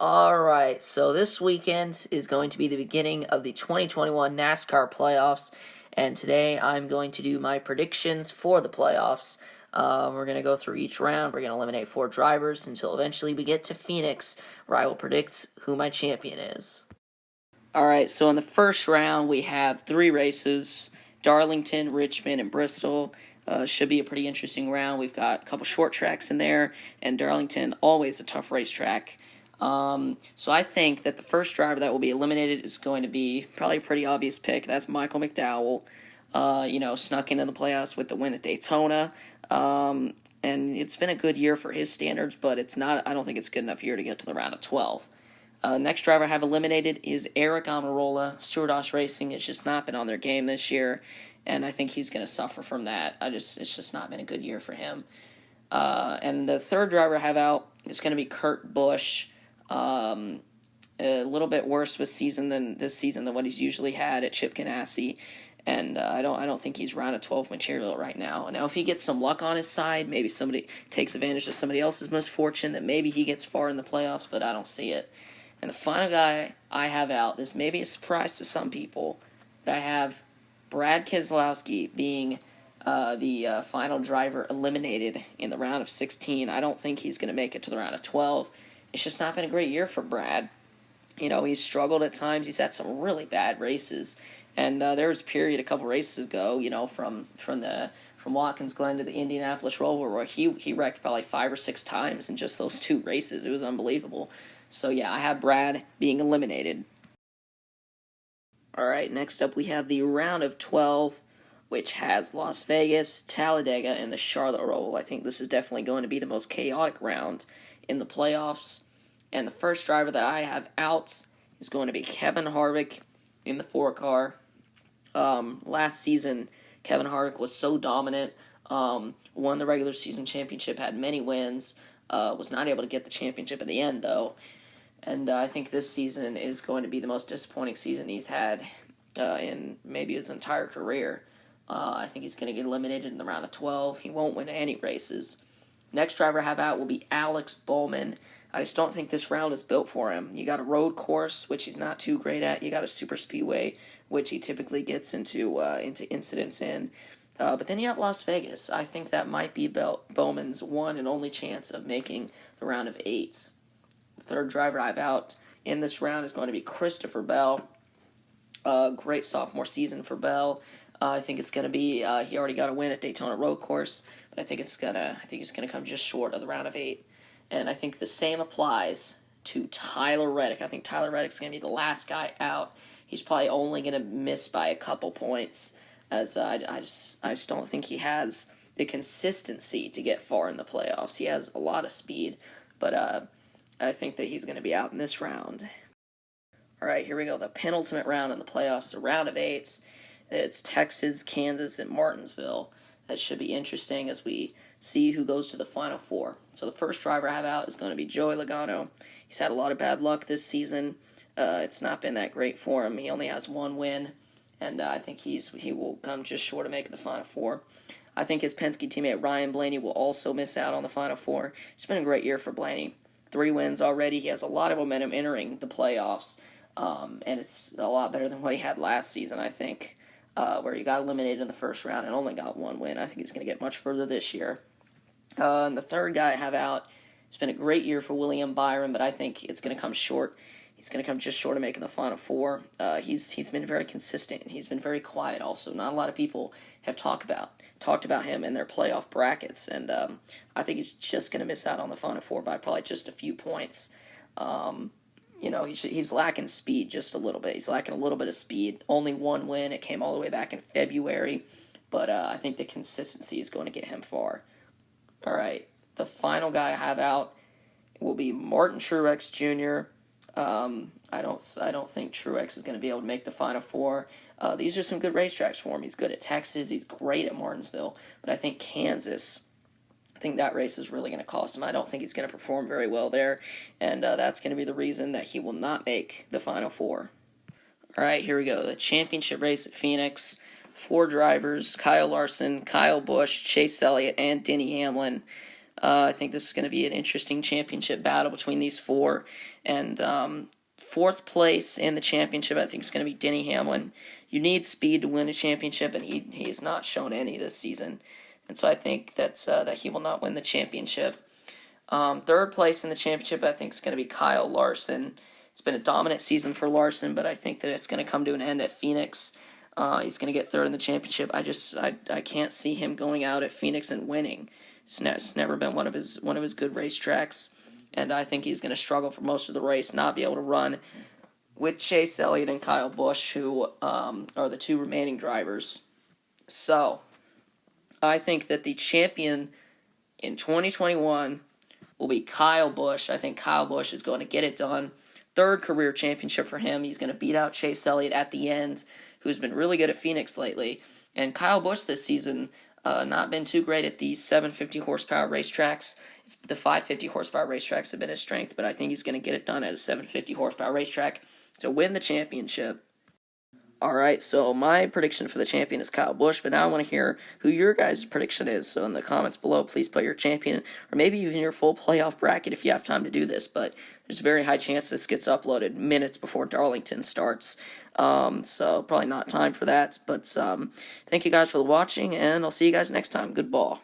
Alright, so this weekend is going to be the beginning of the 2021 NASCAR Playoffs, and today I'm going to do my predictions for the playoffs. We're going to go through each round. We're going to eliminate 4 drivers until eventually we get to Phoenix, where I will predict who my champion is. Alright, so in the first round we have 3 races: Darlington, Richmond, and Bristol. Should be a pretty interesting round. We've got a couple short tracks in there, and Darlington, always a tough racetrack. So I think that the first driver that will be eliminated is going to be probably a pretty obvious pick. That's Michael McDowell. Snuck into the playoffs with the win at Daytona. And it's been a good year for his standards, but it's not. I don't think it's a good enough year to get to the round of 12. Next driver I have eliminated is Eric Almirola. Stewart-Haas Racing has just not been on their game this year, and I think he's going to suffer from that. It's just not been a good year for him. And the third driver I have out is going to be Kurt Busch. A little bit worse this season than what he's usually had at Chip Ganassi, and I don't think he's round of 12 material right now. Now, if he gets some luck on his side, maybe somebody takes advantage of somebody else's misfortune, that maybe he gets far in the playoffs, but I don't see it. And the final guy I have out, this may be a surprise to some people, but I have Brad Keselowski being the final driver eliminated in the round of 16. I don't think he's going to make it to the round of 12. It's just not been a great year for Brad. He's struggled at times. He's had some really bad races. And there was a period a couple races ago, from Watkins Glen to the Indianapolis Roval, where he wrecked probably 5 or 6 times in just those 2 races. It was unbelievable. So, yeah, I have Brad being eliminated. All right, next up we have the round of 12, which has Las Vegas, Talladega, and the Charlotte Roval. I think this is definitely going to be the most chaotic round in the playoffs. And the first driver that I have out is going to be Kevin Harvick in the 4-car. Last season, Kevin Harvick was so dominant, won the regular season championship, had many wins, was not able to get the championship at the end, though. And I think this season is going to be the most disappointing season he's had in maybe his entire career. I think he's going to get eliminated in the round of 12. He won't win any races. Next driver I have out will be Alex Bowman. I just don't think this round is built for him. You got a road course, which he's not too great at. You got a super speedway, which he typically gets into incidents in. But then you have Las Vegas. I think that might be Bowman's one and only chance of making the round of 8. The third driver I have out in this round is going to be Christopher Bell. Great sophomore season for Bell. I think it's going to be. He already got a win at Daytona Road Course, but I think he's gonna come just short of the round of 8. And I think the same applies to Tyler Reddick. I think Tyler Reddick's going to be the last guy out. He's probably only going to miss by a couple points, as I just don't think he has the consistency to get far in the playoffs. He has a lot of speed, but I think that he's going to be out in this round. All right, here we go. The penultimate round in the playoffs, the round of 8s. It's Texas, Kansas, and Martinsville. That should be interesting as we see who goes to the Final 4. So the first driver I have out is going to be Joey Logano. He's had a lot of bad luck this season. It's not been that great for him. He only has 1 win, and I think he will come just short of making the Final 4. I think his Penske teammate Ryan Blaney will also miss out on the Final 4. It's been a great year for Blaney. 3 wins already. He has a lot of momentum entering the playoffs, and it's a lot better than what he had last season, I think, where he got eliminated in the first round and only got 1 win. I think he's going to get much further this year. And the third guy I have out, it's been a great year for William Byron, but I think it's going to come short. He's going to come just short of making the Final 4. He's been very consistent. He's been very quiet also. Not a lot of people have talked about him in their playoff brackets, and I think he's just going to miss out on the Final 4 by probably just a few points. He's lacking speed just a little bit. He's lacking a little bit of speed. Only 1 win. It came all the way back in February, but I think the consistency is going to get him far. All right, the final guy I have out will be Martin Truex Jr. I don't think Truex is going to be able to make the Final 4. These are some good racetracks for him. He's good at Texas. He's great at Martinsville. But I think Kansas, I think that race is really going to cost him. I don't think he's going to perform very well there, and that's going to be the reason that he will not make the Final 4. All right, here we go. The championship race at Phoenix. 4 drivers: Kyle Larson, Kyle Busch, Chase Elliott, and Denny Hamlin. I think this is going to be an interesting championship battle between these 4. And fourth place in the championship, I think, is going to be Denny Hamlin. You need speed to win a championship, and he has not shown any this season. And so I think that he will not win the championship. Third place in the championship, I think, is going to be Kyle Larson. It's been a dominant season for Larson, but I think that it's going to come to an end at Phoenix. He's going to get third in the championship. I can't see him going out at Phoenix and winning. It's never been one of his good racetracks, and I think he's going to struggle for most of the race, not be able to run with Chase Elliott and Kyle Busch, who are the two remaining drivers. So I think that the champion in 2021 will be Kyle Busch. I think Kyle Busch is going to get it done. Third career championship for him. He's going to beat out Chase Elliott at the end, who's been really good at Phoenix lately. And Kyle Busch this season, not been too great at the 750 horsepower racetracks. The 550 horsepower racetracks have been his strength, but I think he's going to get it done at a 750 horsepower racetrack to win the championship. Alright, so my prediction for the champion is Kyle Busch, but now I want to hear who your guys' prediction is. So in the comments below, please put your champion, or maybe even your full playoff bracket if you have time to do this, but there's a very high chance this gets uploaded minutes before Darlington starts. So probably not time for that, but thank you guys for watching, and I'll see you guys next time. Good ball.